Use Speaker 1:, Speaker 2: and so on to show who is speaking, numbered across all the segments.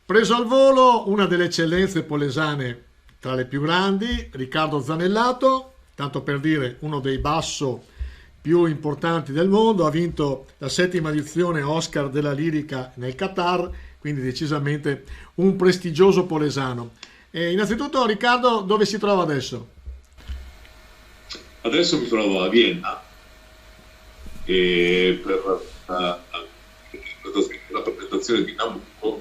Speaker 1: Preso al volo una delle eccellenze polesane tra le più grandi, Riccardo Zanellato, tanto per dire uno dei basso più importanti del mondo, ha vinto la settima edizione Oscar della lirica nel Qatar, quindi decisamente un prestigioso polesano. E innanzitutto Riccardo, dove si trova adesso?
Speaker 2: Adesso mi trovo a Vienna e per la presentazione di Nabucco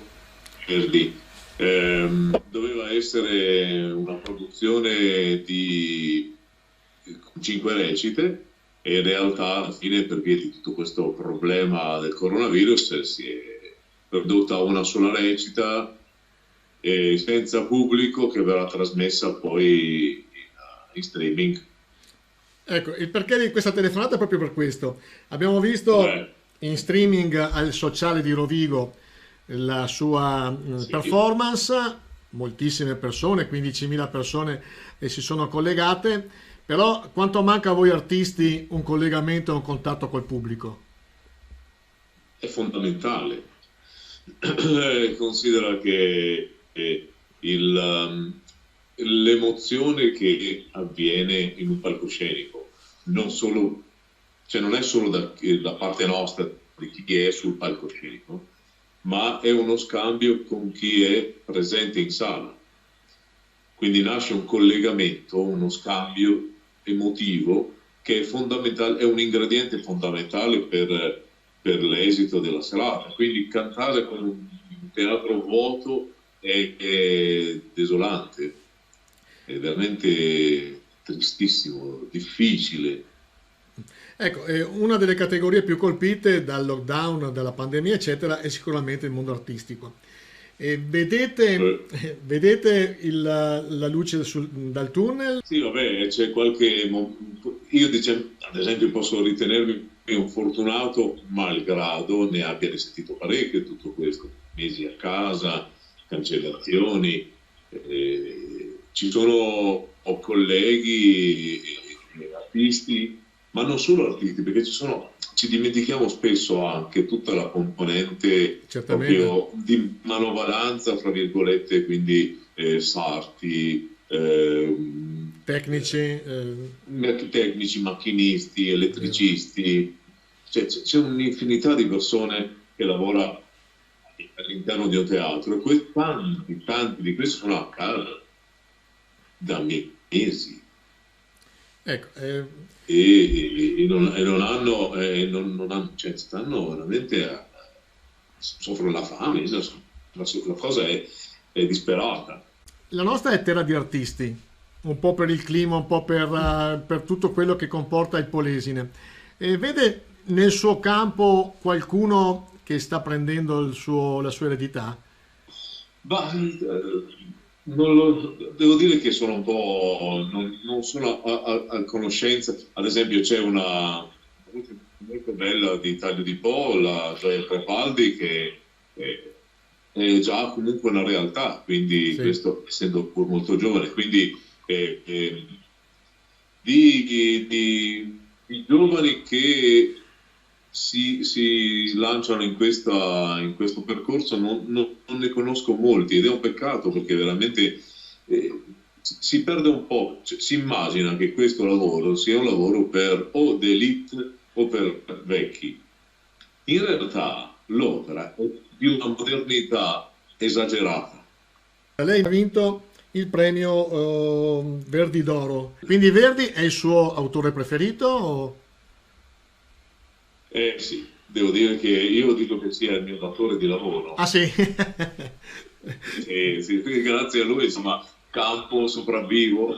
Speaker 2: Verdi. Doveva essere una produzione di 5 recite e in realtà alla fine, per via di tutto questo problema del coronavirus, si è prodotta una sola recita senza pubblico, che verrà trasmessa poi in streaming.
Speaker 1: Ecco, il perché di questa telefonata è proprio per questo. Abbiamo visto
Speaker 2: Beh,
Speaker 1: in streaming al sociale di Rovigo la sua
Speaker 2: sì.
Speaker 1: performance, moltissime persone, 15.000 persone si sono collegate, però quanto manca a voi artisti un collegamento e un contatto col pubblico?
Speaker 2: È fondamentale. Considera che l'emozione che avviene in un palcoscenico non solo, cioè non è solo da parte nostra di chi è sul palcoscenico, ma è uno scambio con chi è presente in sala. Quindi nasce un collegamento, uno scambio emotivo che è fondamentale, è un ingrediente fondamentale per l'esito della serata. Quindi cantare con un teatro vuoto è desolante, è veramente tristissimo, difficile.
Speaker 1: Ecco, una delle categorie più colpite dal lockdown, dalla pandemia, eccetera, è sicuramente il mondo artistico. E vedete,
Speaker 2: Eh,
Speaker 1: vedete la luce dal tunnel?
Speaker 2: Sì, vabbè, c'è io ad esempio posso ritenermi un fortunato malgrado ne abbia risentito parecchio tutto questo, mesi a casa, cancellazioni, ci sono ho colleghi e artisti, ma non solo artisti, perché ci dimentichiamo spesso anche tutta la componente
Speaker 1: Certamente.
Speaker 2: proprio di manovalanza, fra virgolette, quindi sarti,
Speaker 1: Tecnici,
Speaker 2: tecnici, macchinisti,
Speaker 1: vero.
Speaker 2: elettricisti, cioè, c'è un'infinità di persone che lavora all'interno di un teatro e tanti di questi sono a casa da mesi
Speaker 1: Ecco,
Speaker 2: cioè, stanno veramente soffrono la fame, la cosa è disperata.
Speaker 1: la nostra è terra di artisti, un po' per il clima, un po' per tutto quello che comporta il Polesine. E vede nel suo campo qualcuno che sta prendendo la sua eredità?
Speaker 2: Ma devo dire che sono un po', non sono a conoscenza. Ad esempio, c'è una voce molto bella di Taglio di Po, la Gioia Crepaldi, che è già comunque una realtà, quindi
Speaker 1: Sì.
Speaker 2: questo essendo pur molto giovane, quindi di giovani che si lanciano in questo percorso, non ne conosco molti ed è un peccato perché veramente si perde un po', cioè, si immagina che questo lavoro sia un lavoro per o d'élite o per vecchi. In realtà l'opera è di una modernità esagerata.
Speaker 1: Lei ha vinto il premio Verdi d'Oro, quindi Verdi è il suo autore preferito?
Speaker 2: Eh sì, devo dire che io dico che sia il mio datore di lavoro.
Speaker 1: Ah sì,
Speaker 2: Sì, quindi grazie a lui, insomma, campo, sopravvivo.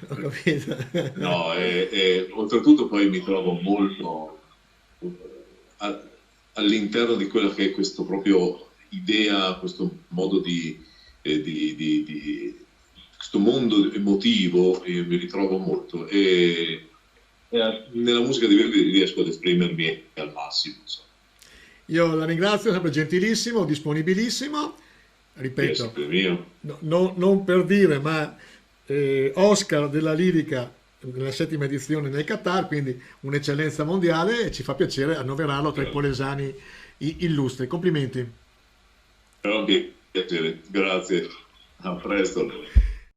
Speaker 1: ho capito.
Speaker 2: No, oltretutto poi mi trovo molto a- all'interno di quella che è questo proprio idea, questo modo questo mondo emotivo, mi ritrovo molto e nella musica di Verdi riesco ad esprimermi al massimo, insomma.
Speaker 1: Io la ringrazio, è sempre gentilissimo, disponibilissimo. Ripeto,
Speaker 2: Piacere mio.
Speaker 1: non per dire, ma Oscar della lirica nella settima edizione nel Qatar, quindi un'eccellenza mondiale e ci fa piacere annoverarlo tra i
Speaker 2: Eh,
Speaker 1: polesani illustri. Complimenti.
Speaker 2: Però piacere, grazie, a presto.